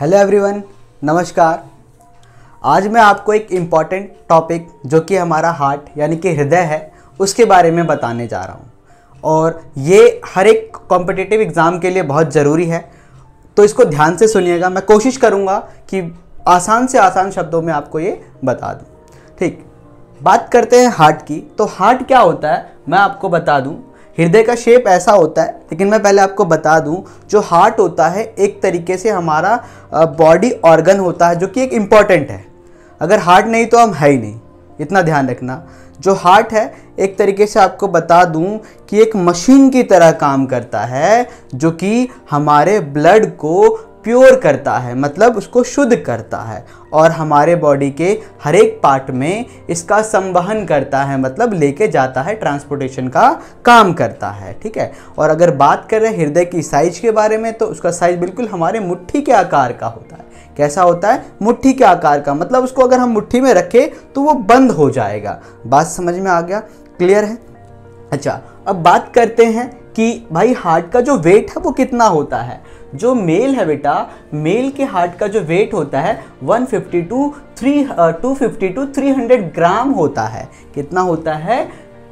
Hello everyone, नमस्कार। आज मैं आपको एक इम्पॉर्टेंट टॉपिक जो कि हमारा हार्ट यानी कि हृदय है उसके बारे में बताने जा रहा हूँ और ये हर एक कॉम्पिटिटिव एग्ज़ाम के लिए बहुत ज़रूरी है, तो इसको ध्यान से सुनिएगा। मैं कोशिश करूँगा कि आसान से आसान शब्दों में आपको ये बता दूँ। ठीक, बात करते हैं हार्ट की। तो हार्ट क्या होता है मैं आपको बता दूँ। हृदय का शेप ऐसा होता है, लेकिन मैं पहले आपको बता दूं, जो हार्ट होता है एक तरीके से हमारा बॉडी ऑर्गन होता है जो कि एक इम्पॉर्टेंट है। अगर हार्ट नहीं तो हम है ही नहीं, इतना ध्यान रखना। जो हार्ट है एक तरीके से आपको बता दूं कि एक मशीन की तरह काम करता है जो कि हमारे ब्लड को प्योर करता है, मतलब उसको शुद्ध करता है और हमारे बॉडी के हर एक पार्ट में इसका संवहन करता है, मतलब लेके जाता है, ट्रांसपोर्टेशन का काम करता है। ठीक है। और अगर बात कर रहे हैं हृदय की साइज के बारे में, तो उसका साइज बिल्कुल हमारे मुट्ठी के आकार का होता है। कैसा होता है? मुट्ठी के आकार का, मतलब उसको अगर हम मुट्ठी में रखें तो वो बंद हो जाएगा। बात समझ में आ गया? क्लियर है? अच्छा, अब बात करते हैं कि भाई हार्ट का जो वेट है वो कितना होता है। जो मेल है बेटा, मेल के हार्ट का जो वेट होता है 250 to 300 ग्राम होता है। कितना होता है?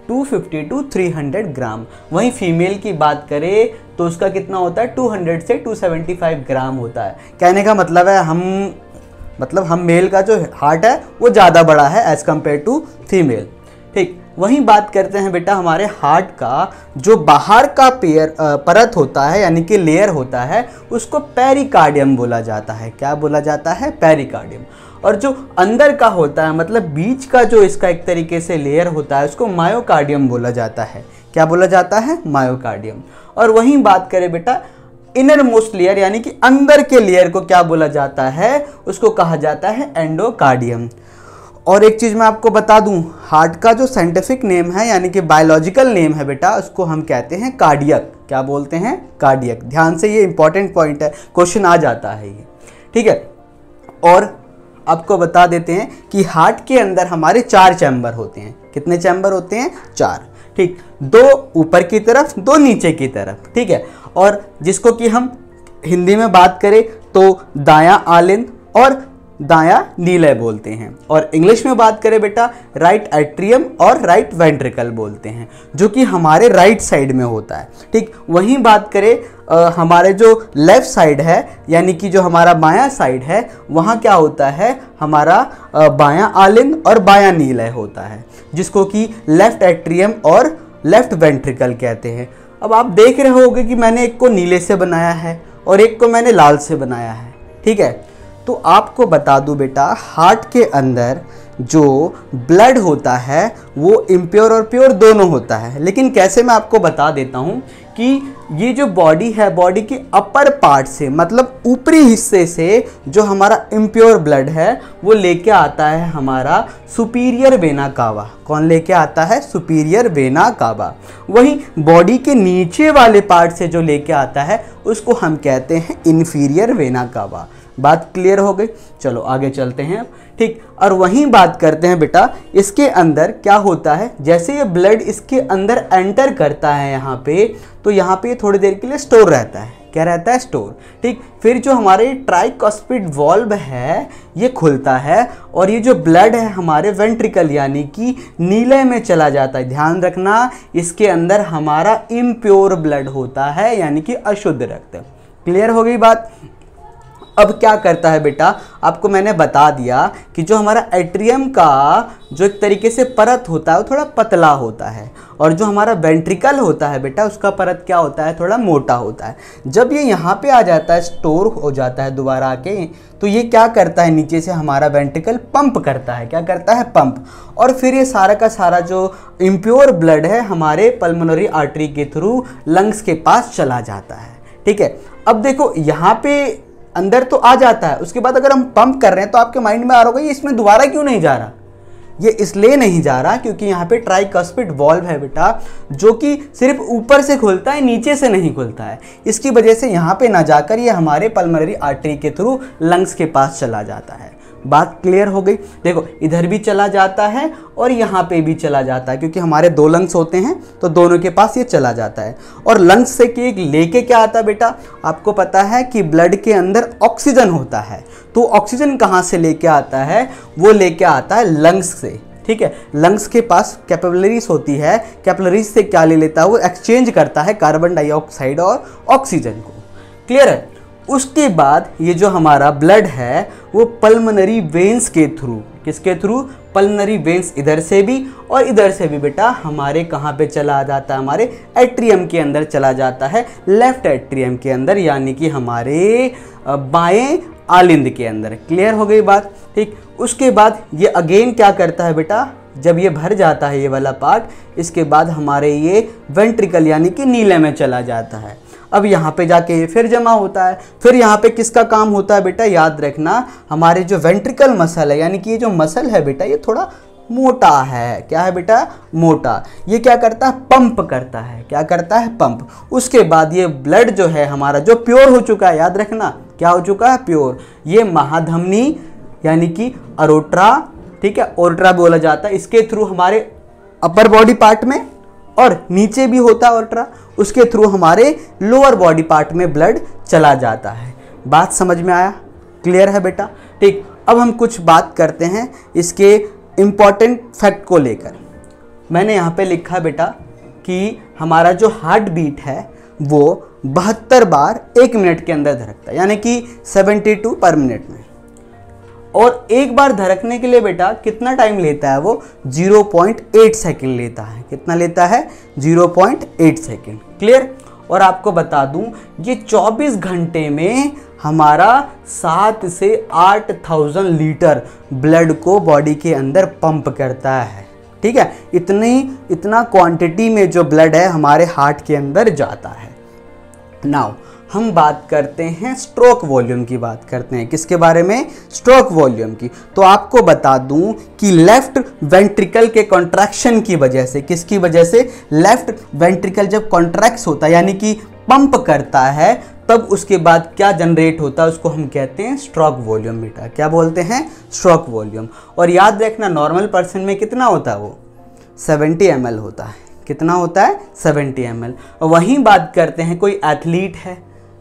250 to 300 ग्राम। वहीं फीमेल की बात करें तो उसका कितना होता है? 200 से 275 ग्राम होता है। कहने का मतलब है हम मेल का जो हार्ट है वो ज़्यादा बड़ा है एज़ कम्पेयर टू फीमेल। ठीक, वहीं बात करते हैं बेटा हमारे हार्ट का जो बाहर का परत होता है यानी कि लेयर होता है, उसको पेरिकार्डियम बोला जाता है। क्या बोला जाता है? पेरिकार्डियम। और जो अंदर का होता है, मतलब बीच का जो इसका एक तरीके से लेयर होता है, उसको मायोकार्डियम बोला जाता है। क्या बोला जाता है? मायोकार्डियम। और वहीं बात करें बेटा इनर मोस्ट लेयर यानी कि अंदर के लेयर को क्या बोला जाता है? उसको कहा जाता है एंडोकार्डियम। और एक चीज़ मैं आपको बता दूं, हार्ट का जो साइंटिफिक नेम है यानी कि बायोलॉजिकल नेम है बेटा, उसको हम कहते हैं कार्डियक। क्या बोलते हैं? कार्डियक। ध्यान से, ये इंपॉर्टेंट पॉइंट है, क्वेश्चन आ जाता है ये। ठीक है। और आपको बता देते हैं कि हार्ट के अंदर हमारे 4 चैम्बर होते हैं। कितने चैम्बर होते हैं? 4। ठीक, 2 ऊपर की तरफ, 2 नीचे की तरफ। ठीक है। और जिसको कि हम हिंदी में बात करें तो दायां आलिंद और दायां नीलय बोलते हैं, और इंग्लिश में बात करें बेटा राइट एट्रियम और राइट वेंट्रिकल बोलते हैं, जो कि हमारे राइट साइड में होता है। ठीक, वहीं बात करें हमारे जो लेफ्ट साइड है यानी कि जो हमारा बायां साइड है, वहाँ क्या होता है? हमारा बायां आलिंद और बायां नीलय होता है, जिसको कि लेफ्ट एट्रियम और लेफ्ट वेंट्रिकल कहते हैं। अब आप देख रहे होंगे कि मैंने एक को नीले से बनाया है और एक को मैंने लाल से बनाया है। ठीक है। तो आपको बता दूं बेटा, हार्ट के अंदर जो ब्लड होता है वो इम्प्योर और प्योर दोनों होता है। लेकिन कैसे, मैं आपको बता देता हूं कि ये जो बॉडी है, बॉडी के अपर पार्ट से, मतलब ऊपरी हिस्से से जो हमारा इम्प्योर ब्लड है वो लेके आता है हमारा सुपीरियर वेना कावा। कौन लेके आता है? Superior vena cava. वहीं बॉडी के नीचे वाले पार्ट से जो लेके आता है उसको हम कहते हैं इन्फीरियर वेना कावा। बात क्लियर हो गई? चलो आगे चलते हैं। ठीक, और वहीं बात करते हैं बेटा इसके अंदर क्या होता है। जैसे ये ब्लड इसके अंदर एंटर करता है यहाँ पे, तो यहाँ पे थोड़ी देर के लिए स्टोर रहता है। क्या रहता है? स्टोर। ठीक, फिर जो हमारे ट्राइकॉस्पिड वॉल्व है ये खुलता है और ये जो ब्लड है हमारे वेंट्रिकल यानी कि नीले में चला जाता है। ध्यान रखना, इसके अंदर हमारा इम्प्योर ब्लड होता है यानी कि अशुद्ध रक्त। क्लियर हो गई बात? अब क्या करता है बेटा, आपको मैंने बता दिया कि जो हमारा एट्रियम का जो एक तरीके से परत होता है वो थोड़ा पतला होता है, और जो हमारा वेंट्रिकल होता है बेटा उसका परत क्या होता है? थोड़ा मोटा होता है। जब ये यहाँ पे आ जाता है, स्टोर हो जाता है दोबारा आके, तो ये क्या करता है? नीचे से हमारा वेंट्रिकल पंप करता है। क्या करता है? पंप। और फिर ये सारा का सारा जो इम्प्योर ब्लड है हमारे पल्मोनरी आर्टरी के थ्रू लंग्स के पास चला जाता है। ठीक है। अब देखो यहाँ पे अंदर तो आ जाता है, उसके बाद अगर हम पंप कर रहे हैं तो आपके माइंड में आ रहा होगा ये इसमें दोबारा क्यों नहीं जा रहा। ये इसलिए नहीं जा रहा क्योंकि यहाँ पे ट्राइकॉस्पिड वॉल्व है बेटा, जो कि सिर्फ ऊपर से खुलता है, नीचे से नहीं खुलता है। इसकी वजह से यहाँ पे ना जाकर ये हमारे पल्मोनरी आर्टरी के थ्रू लंग्स के पास चला जाता है। बात क्लियर हो गई। देखो इधर भी चला जाता है और यहाँ पे भी चला जाता है, क्योंकि हमारे 2 लंग्स होते हैं तो दोनों के पास ये चला जाता है। और लंग्स से कि लेके क्या आता है बेटा, आपको पता है कि ब्लड के अंदर ऑक्सीजन होता है, तो ऑक्सीजन कहाँ से लेके आता है, वो लेके आता है लंग्स से। ठीक है, लंग्स के पास कैपिलरीज होती है, कैपिलरीज से क्या ले लेता है, वो एक्सचेंज करता है कार्बन डाइऑक्साइड और ऑक्सीजन को। क्लियर है। उसके बाद ये जो हमारा ब्लड है वो पल्मोनरी वेन्स के थ्रू, किसके थ्रू, पल्मोनरी वेन्स, इधर से भी और इधर से भी बेटा हमारे कहाँ पे चला जाता है, हमारे एट्रियम के अंदर चला जाता है, लेफ्ट एट्रियम के अंदर, यानी कि हमारे बाएं आलिंद के अंदर। क्लियर हो गई बात। ठीक, उसके बाद ये अगेन क्या करता है बेटा, जब ये भर जाता है ये वाला पार्ट, इसके बाद हमारे ये वेंट्रिकल यानी कि नीले में चला जाता है। अब यहाँ पे जाके ये फिर जमा होता है। फिर यहाँ पे किसका काम होता है बेटा, याद रखना, हमारे जो वेंट्रिकल मसल है, यानी कि ये जो मसल है बेटा ये थोड़ा मोटा है। क्या है बेटा, मोटा। ये क्या करता है, पंप करता है। क्या करता है, पंप। उसके बाद ये ब्लड जो है हमारा, जो प्योर हो चुका है, याद रखना क्या हो चुका है, प्योर, ये महाधमनी यानी कि अरोट्रा, ठीक है, ओर्ट्रा बोला जाता है, इसके थ्रू हमारे अपर बॉडी पार्ट में, और नीचे भी होता है ओर्ट्रा, उसके थ्रू हमारे लोअर बॉडी पार्ट में ब्लड चला जाता है। बात समझ में आया, क्लियर है बेटा। ठीक, अब हम कुछ बात करते हैं इसके इम्पॉर्टेंट फैक्ट को लेकर। मैंने यहाँ पे लिखा बेटा कि हमारा जो हार्ट बीट है वो 72 बार 1 मिनट के अंदर धड़कता है, यानी कि 72 पर मिनट में। और एक बार धड़कने के लिए बेटा कितना टाइम लेता है, वो 0.8 सेकेंड लेता है। कितना लेता है, 0.8 सेकेंड। क्लियर। और आपको बता दूं ये 24 घंटे में हमारा 7 से 8,000 लीटर ब्लड को बॉडी के अंदर पंप करता है। ठीक है, इतना क्वांटिटी में जो ब्लड है हमारे हार्ट के अंदर जाता है। नाउ हम बात करते हैं स्ट्रोक वॉल्यूम की, बात करते हैं किसके बारे में, स्ट्रोक वॉल्यूम की। तो आपको बता दूं कि लेफ्ट वेंट्रिकल के कॉन्ट्रैक्शन की वजह से, किसकी वजह से, लेफ्ट वेंट्रिकल जब कॉन्ट्रैक्ट होता है यानी कि पंप करता है, तब उसके बाद क्या जनरेट होता है, उसको हम कहते हैं स्ट्रोक वॉल्यूम बेटा। क्या बोलते हैं, स्ट्रोक वॉल्यूम। और याद रखना नॉर्मल पर्सन में कितना होता है, वो 70 ml होता है। कितना होता है, 70 ml। और वहीं बात करते हैं कोई एथलीट है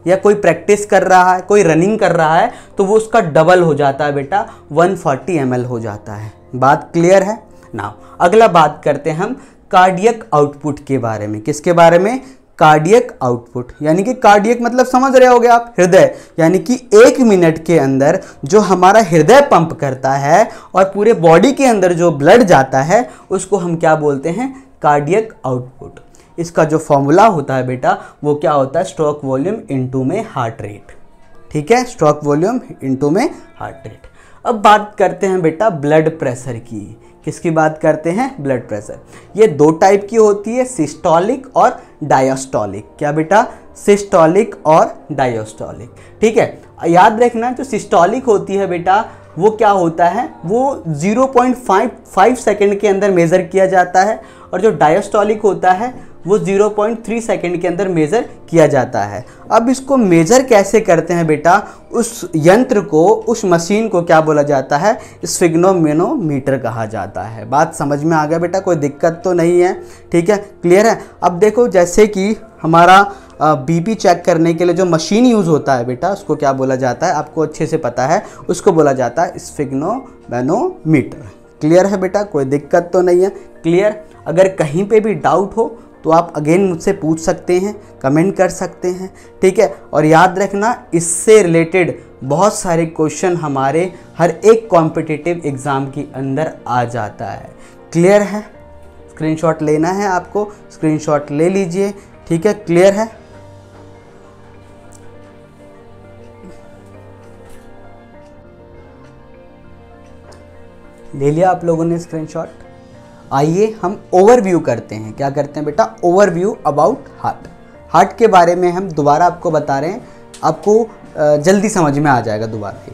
या कोई प्रैक्टिस कर रहा है, कोई रनिंग कर रहा है, तो वो उसका डबल हो जाता है बेटा, 140 ml हो जाता है। बात क्लियर है। नाउ अगला बात करते हैं हम कार्डियक आउटपुट के बारे में। किसके बारे में, कार्डियक आउटपुट, यानी कि कार्डियक मतलब समझ रहे होगे आप, हृदय, यानी कि 1 मिनट के अंदर जो हमारा हृदय पंप करता है और पूरे बॉडी के अंदर जो ब्लड जाता है उसको हम क्या बोलते हैं, कार्डियक आउटपुट। इसका जो फॉर्मूला होता है बेटा वो क्या होता है, स्ट्रोक वॉल्यूम इनटू में हार्ट रेट। ठीक है, स्ट्रोक वॉल्यूम इनटू में हार्ट रेट। अब बात करते हैं बेटा ब्लड प्रेशर की। किसकी बात करते हैं, ब्लड प्रेशर। ये 2 टाइप की होती है, सिस्टोलिक और डायस्टोलिक। क्या बेटा, सिस्टोलिक और डायस्टोलिक। ठीक है, याद रखना जो सिस्टोलिक होती है बेटा वो क्या होता है, वो 0.5 सेकेंड के अंदर मेज़र किया जाता है, और जो डायस्टोलिक होता है वो 0.3 सेकेंड के अंदर मेज़र किया जाता है। अब इसको मेज़र कैसे करते हैं बेटा, उस यंत्र को, उस मशीन को क्या बोला जाता है, स्फिग्नोमेनोमीटर कहा जाता है। बात समझ में आ गया बेटा, कोई दिक्कत तो नहीं है। ठीक है, क्लियर है। अब देखो जैसे कि हमारा बीपी चेक करने के लिए जो मशीन यूज़ होता है बेटा उसको क्या बोला जाता है, आपको अच्छे से पता है, उसको बोला जाता है स्फिग्नोमेनोमीटर। क्लियर है बेटा, कोई दिक्कत तो नहीं है। क्लियर। अगर कहीं पे भी डाउट हो तो आप अगेन मुझसे पूछ सकते हैं, कमेंट कर सकते हैं। ठीक है, और याद रखना इससे रिलेटेड बहुत सारे क्वेश्चन हमारे हर एक कॉम्पिटिटिव एग्ज़ाम के अंदर आ जाता है। क्लियर है, स्क्रीनशॉट लेना है आपको, स्क्रीनशॉट ले लीजिए। ठीक है, क्लियर है। ले लिया आप लोगों ने स्क्रीनशॉट। आइए हम ओवरव्यू करते हैं। क्या करते हैं बेटा, ओवरव्यू अबाउट हार्ट। हार्ट के बारे में हम दोबारा आपको बता रहे हैं, आपको जल्दी समझ में आ जाएगा दोबारा से,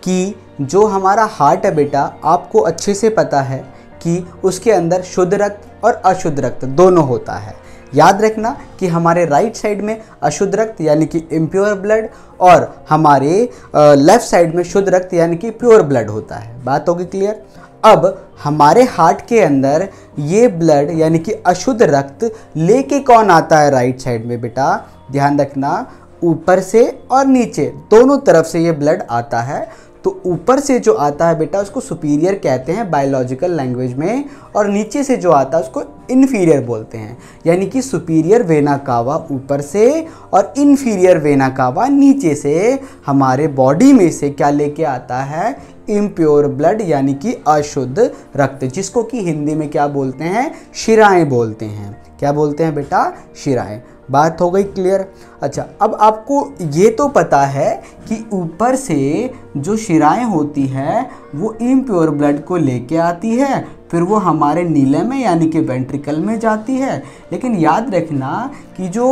कि जो हमारा हार्ट है बेटा आपको अच्छे से पता है कि उसके अंदर शुद्ध रक्त और अशुद्ध रक्त दोनों होता है। याद रखना कि हमारे राइट साइड में अशुद्ध रक्त यानी कि इम्प्योर ब्लड और हमारे लेफ्ट साइड में शुद्ध रक्त यानी कि प्योर ब्लड होता है। बात होगी क्लियर। अब हमारे हार्ट के अंदर ये ब्लड यानी कि अशुद्ध रक्त लेके कौन आता है राइट साइड में बेटा, ध्यान रखना, ऊपर से और नीचे दोनों तरफ से ये ब्लड आता है। तो ऊपर से जो आता है बेटा उसको सुपीरियर कहते हैं बायोलॉजिकल लैंग्वेज में, और नीचे से जो आता है उसको इन्फीरियर बोलते हैं। यानी कि सुपीरियर वेना कावा ऊपर से और इन्फीरियर वेना कावा नीचे से हमारे बॉडी में से क्या लेके आता है, इम्प्योर ब्लड यानी कि अशुद्ध रक्त, जिसको कि हिंदी में क्या बोलते हैं, शिराएं बोलते हैं। क्या बोलते हैं बेटा, शिराएं। बात हो गई क्लियर। अच्छा, अब आपको ये तो पता है कि ऊपर से जो शिराएं होती है वो इम्प्योर ब्लड को लेके आती है, फिर वो हमारे नीले में यानी कि वेंट्रिकल में जाती है। लेकिन याद रखना कि जो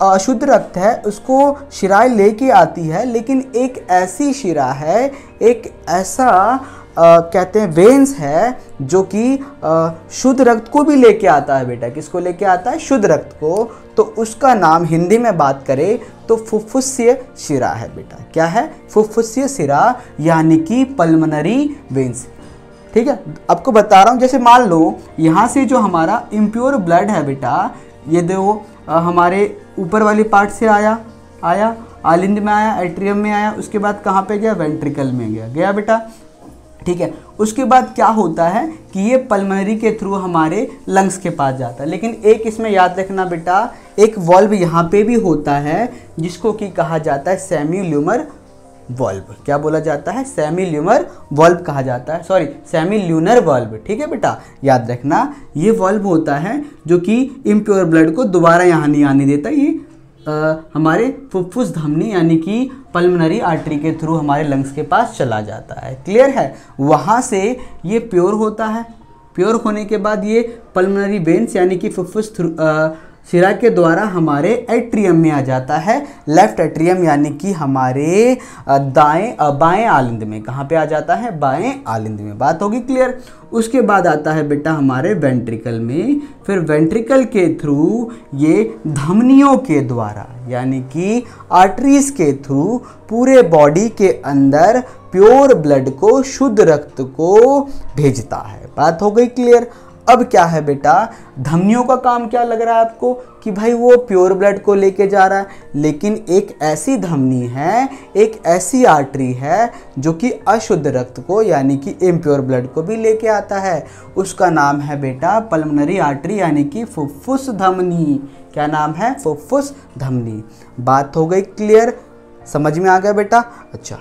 अशुद्ध रक्त है उसको शिराएं लेके आती है, लेकिन एक ऐसी शिरा है, एक ऐसा कहते हैं वेन्स है जो कि शुद्ध रक्त को भी लेके आता है बेटा। किसको लेके आता है, शुद्ध रक्त को। तो उसका नाम हिंदी में बात करें तो फुफ्फुसीय शिरा है बेटा। क्या है, फुफ्फुसीय शिरा यानी कि पल्मोनरी वेन्स। ठीक है, आपको बता रहा हूँ, जैसे मान लो यहाँ से जो हमारा इम्प्योर ब्लड है बेटा, ये देखो हमारे ऊपर वाली पार्ट से आया आलिंद में आया, एट्रियम में आया, उसके बाद कहाँ पे गया, वेंट्रिकल में गया बेटा। ठीक है, उसके बाद क्या होता है कि ये पल्मोनरी के थ्रू हमारे लंग्स के पास जाता है। लेकिन एक इसमें याद रखना बेटा, एक वॉल्व यहाँ पे भी होता है जिसको कि कहा जाता है सेमी ल्यूमर वॉल्व। क्या बोला जाता है, सेमी ल्यूमर वॉल्व कहा जाता है, सॉरी सेमी ल्यूनर वॉल्व। ठीक है बेटा, याद रखना ये वॉल्व होता है जो कि इम्प्योर ब्लड को दोबारा यहाँ नहीं आने देता। ये हमारे फुफ्फुस धमनी यानी कि पल्मोनरी आर्टरी के थ्रू हमारे लंग्स के पास चला जाता है। क्लियर है, वहाँ से ये प्योर होता है। प्योर होने के बाद ये पल्मोनरी वेन्स यानी कि फुफ्फुस शिरा के द्वारा हमारे एट्रियम में आ जाता है, लेफ्ट एट्रियम यानी कि हमारे बाएं आलिंद में। कहाँ पे आ जाता है, बाएं आलिंद में। बात होगी क्लियर। उसके बाद आता है बेटा हमारे वेंट्रिकल में, फिर वेंट्रिकल के थ्रू ये धमनियों के द्वारा यानी कि आर्टरीज के थ्रू पूरे बॉडी के अंदर प्योर ब्लड को, शुद्ध रक्त को भेजता है। बात हो गई क्लियर। अब क्या है बेटा, धमनियों का काम क्या लग रहा है आपको कि भाई वो प्योर ब्लड को लेके जा रहा है, लेकिन एक ऐसी धमनी है, एक ऐसी आर्टरी है जो कि अशुद्ध रक्त को यानी कि इम्प्योर ब्लड को भी लेके आता है। उसका नाम है बेटा पल्मोनरी आर्टरी यानी कि फुफ्फुस धमनी। क्या नाम है, फुफ्फुस धमनी। बात हो गई क्लियर, समझ में आ गया बेटा। अच्छा,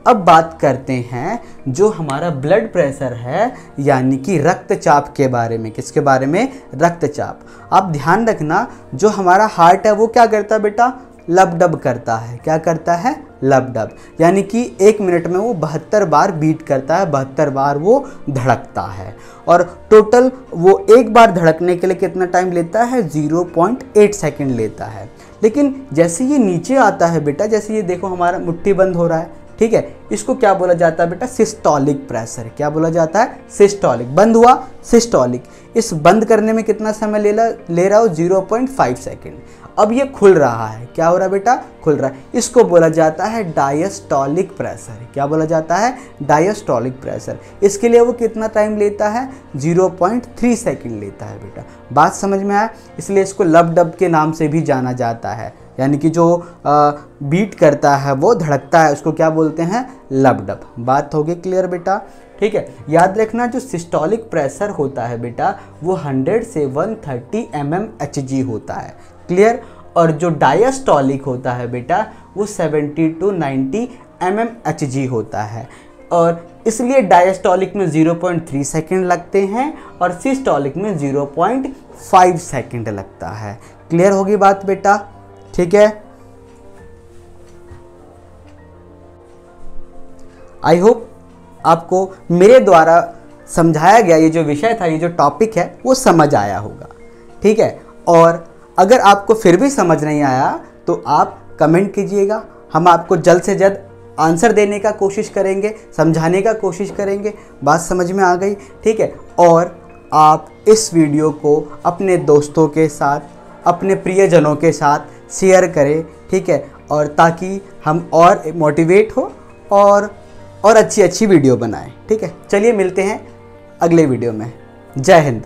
अब बात करते हैं जो हमारा ब्लड प्रेशर है यानी कि रक्तचाप के बारे में। किसके बारे में, रक्तचाप। आप ध्यान रखना, जो हमारा हार्ट है वो क्या करता है बेटा, लबडब करता है। क्या करता है, लबडब, यानी कि 1 मिनट में वो 72 बार बीट करता है, 72 बार वो धड़कता है। और टोटल वो एक बार धड़कने के लिए कितना टाइम लेता है, 0.8 सेकेंड लेता है। लेकिन जैसे ये नीचे आता है बेटा, जैसे ये देखो हमारा मुट्ठी बंद हो रहा है, ठीक है, इसको क्या बोला जाता है बेटा, सिस्टोलिक प्रेशर। क्या बोला जाता है, सिस्टोलिक। बंद हुआ, सिस्टोलिक। इस बंद करने में कितना समय ले रहा हो, 0.5 सेकेंड। अब ये खुल रहा है, क्या हो रहा है बेटा, खुल रहा है। इसको बोला जाता है डायस्टोलिक प्रेशर। क्या बोला जाता है, डायस्टोलिक प्रेशर। इसके लिए वो कितना टाइम लेता है, 0.3 सेकेंड लेता है बेटा। बात समझ में आया, इसलिए इसको लबडब के नाम से भी जाना जाता है, यानी कि जो बीट करता है वो धड़कता है, उसको क्या बोलते हैं, लबडब। बात होगी क्लियर बेटा। ठीक है, याद रखना जो सिस्टोलिक प्रेशर होता है बेटा वो 100 से 130 mmHg होता है। क्लियर। और जो डायस्टोलिक होता है बेटा वो 70 to 90 mmHg होता है। और इसलिए डायस्टोलिक में 0.3 सेकेंड लगते हैं और सिस्टोलिक में 0.5 सेकेंड लगता है। क्लियर होगी बात बेटा, ठीक है। आई होप आपको मेरे द्वारा समझाया गया ये जो विषय था, ये जो टॉपिक है वो समझ आया होगा, ठीक है। और अगर आपको फिर भी समझ नहीं आया तो आप कमेंट कीजिएगा, हम आपको जल्द से जल्द आंसर देने का कोशिश करेंगे, समझाने का कोशिश करेंगे। बात समझ में आ गई, ठीक है। और आप इस वीडियो को अपने दोस्तों के साथ, अपने प्रियजनों के साथ शेयर करें, ठीक है, और ताकि हम और मोटिवेट हो और अच्छी अच्छी वीडियो बनाएं। ठीक है, चलिए मिलते हैं अगले वीडियो में। जय हिंद।